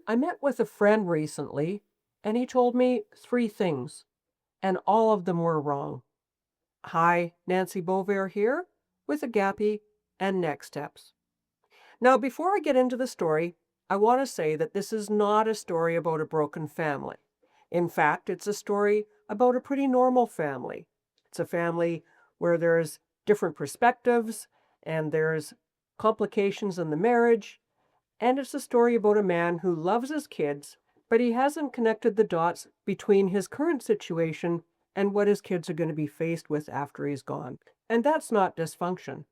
I met with a friend recently, and he told me three things, and all of them were wrong. Hi, Nancy Beauvair here with Agape and Next Steps. Now, before I get into the story, I want to say that this is not a story about a broken family. In fact, it's a story about a pretty normal family. It's a family where there's different perspectives and there's complications in the marriage, and it's a story about a man who loves his kids, but he hasn't connected the dots between his current situation and what his kids are going to be faced with after he's gone. And that's not dysfunction.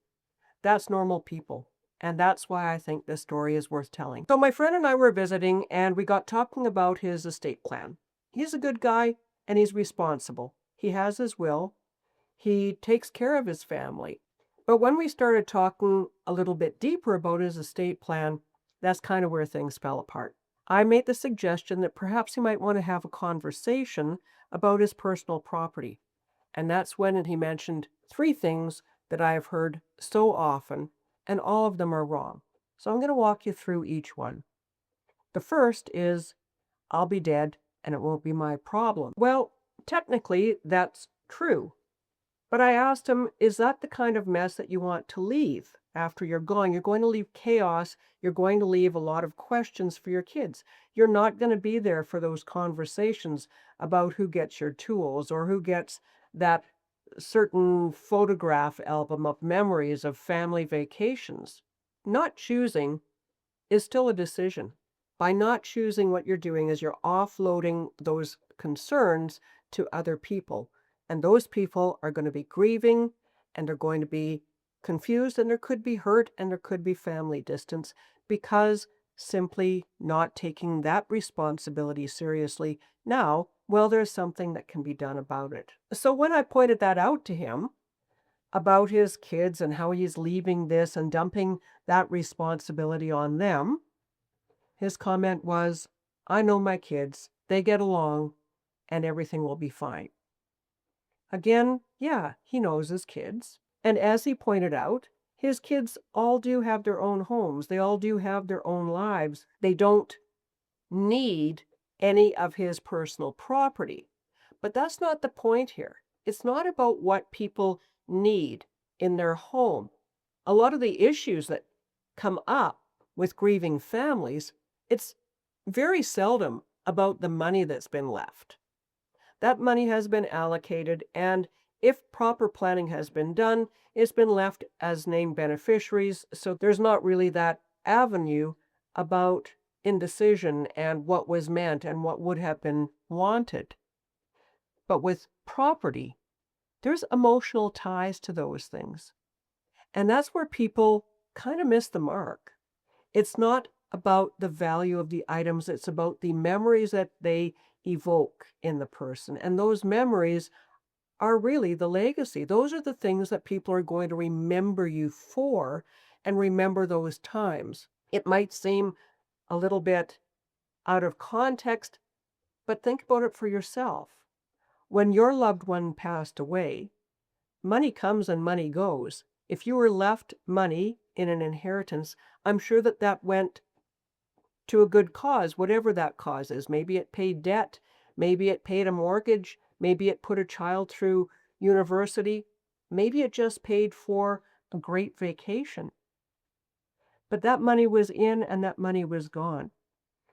That's normal people. And that's why I think this story is worth telling. So my friend and I were visiting and we got talking about his estate plan. He's a good guy and he's responsible. He has his will. He takes care of his family. But when we started talking a little bit deeper about his estate plan, that's kind of where things fell apart. I made the suggestion that perhaps he might want to have a conversation about his personal property. And that's when he mentioned three things that I have heard so often, and all of them are wrong. So I'm going to walk you through each one. The first is, I'll be dead and it won't be my problem. Well, technically, that's true. But I asked him, is that the kind of mess that you want to leave after you're gone? You're going to leave chaos. You're going to leave a lot of questions for your kids. You're not going to be there for those conversations about who gets your tools or who gets that certain photograph album of memories of family vacations. Not choosing is still a decision. By not choosing, what you're doing is you're offloading those concerns to other people. And those people are going to be grieving and they're going to be confused and there could be hurt and there could be family distance because simply not taking that responsibility seriously now, well, there's something that can be done about it. So when I pointed that out to him about his kids and how he's leaving this and dumping that responsibility on them, his comment was, I know my kids, they get along, and everything will be fine. Again, yeah, he knows his kids. And as he pointed out, his kids all do have their own homes. They all do have their own lives. They don't need any of his personal property. But that's not the point here. It's not about what people need in their home. A lot of the issues that come up with grieving families, it's very seldom about the money that's been left. That money has been allocated, and if proper planning has been done, it's been left as named beneficiaries, so there's not really that avenue about indecision and what was meant and what would have been wanted. But with property, there's emotional ties to those things. And that's where people kind of miss the mark. It's not about the value of the items, it's about the memories that they evoke in the person. And those memories are really the legacy. Those are the things that people are going to remember you for and remember those times. It might seem a little bit out of context, but think about it for yourself. When your loved one passed away, money comes and money goes. If you were left money in an inheritance, I'm sure that that went to a good cause, whatever that cause is. Maybe it paid debt, maybe it paid a mortgage, maybe it put a child through university, maybe it just paid for a great vacation. But that money was in and that money was gone.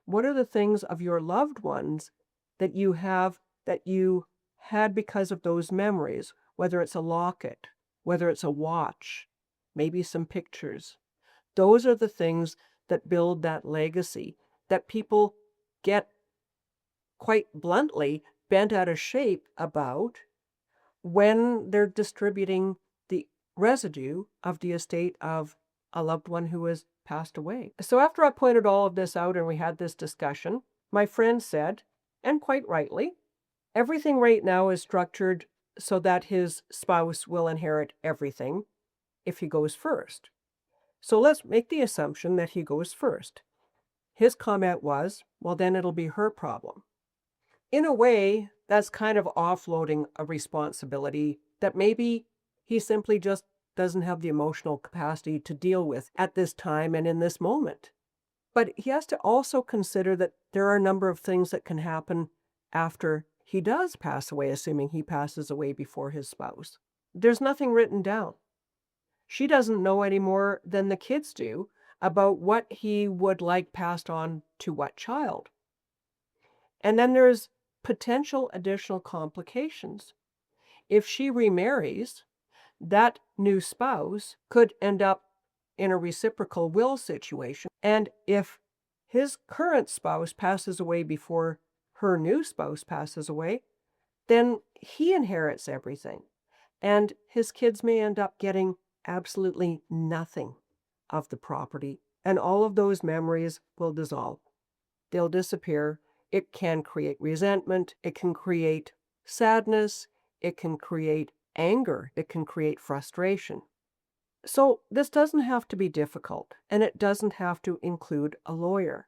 What are the things of your loved ones that you have that you had because of those memories? Whether it's a locket, whether it's a watch, maybe some pictures. Those are the things that build that legacy that people get, quite bluntly, bent out of shape about when they're distributing the residue of the estate of a loved one who has passed away. So after I pointed all of this out and we had this discussion, my friend said, and quite rightly, everything right now is structured so that his spouse will inherit everything if he goes first. So let's make the assumption that he goes first. His comment was, well, then it'll be her problem. In a way, that's kind of offloading a responsibility that maybe he simply just doesn't have the emotional capacity to deal with at this time and in this moment. But he has to also consider that there are a number of things that can happen after he does pass away, assuming he passes away before his spouse. There's nothing written down. She doesn't know any more than the kids do about what he would like passed on to what child. And then there's potential additional complications. If she remarries, that new spouse could end up in a reciprocal will situation. And if his current spouse passes away before her new spouse passes away, then he inherits everything. And his kids may end up getting absolutely nothing of the property. And all of those memories will dissolve. They'll disappear. It can create resentment. It can create sadness. It can create anger. It can create frustration. So this doesn't have to be difficult, and it doesn't have to include a lawyer.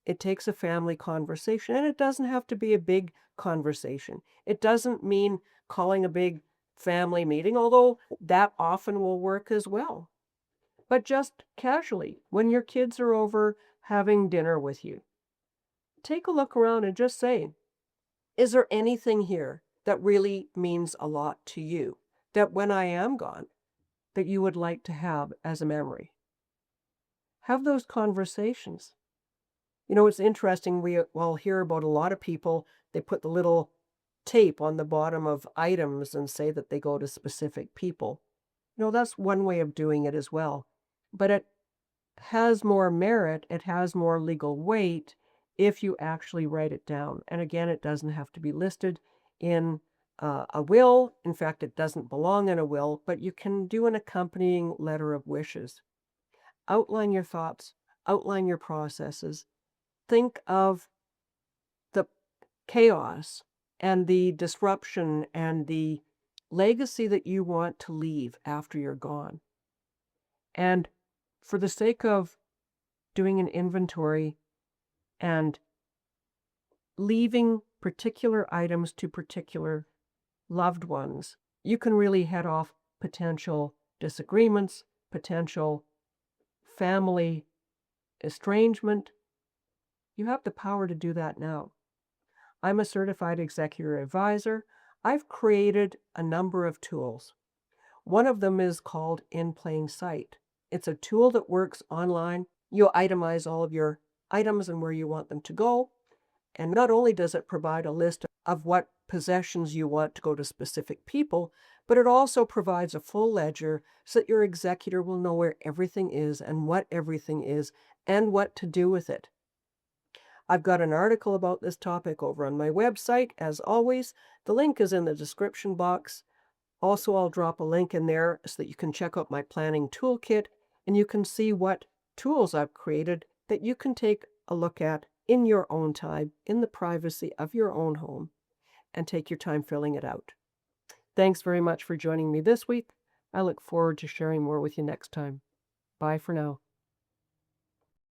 It takes a family conversation, and it doesn't have to be a big conversation. It doesn't mean calling a big family meeting, although that often will work as well. But just casually, when your kids are over having dinner with you, take a look around and just say, is there anything here that really means a lot to you, that when I am gone, that you would like to have as a memory? Have those conversations. You know, it's interesting, we'll hear about a lot of people, they put the little tape on the bottom of items and say that they go to specific people. You know, that's one way of doing it as well. But it has more merit, it has more legal weight if you actually write it down. And again, it doesn't have to be listed in a will. In fact, it doesn't belong in a will, but you can do an accompanying letter of wishes. Outline your thoughts, outline your processes. Think of the chaos and the disruption and the legacy that you want to leave after you're gone. And for the sake of doing an inventory and leaving particular items to particular loved ones, you can really head off potential disagreements, potential family estrangement. You have the power to do that now. I'm a certified executor advisor. I've created a number of tools. One of them is called In Plain Sight. It's a tool that works online. You'll itemize all of your items and where you want them to go. And not only does it provide a list of what possessions you want to go to specific people, but it also provides a full ledger so that your executor will know where everything is and what everything is and what to do with it. I've got an article about this topic over on my website. As always, the link is in the description box. Also, I'll drop a link in there so that you can check out my planning toolkit and you can see what tools I've created that you can take a look at in your own time, in the privacy of your own home, and take your time filling it out. Thanks very much for joining me this week. I look forward to sharing more with you next time. Bye for now.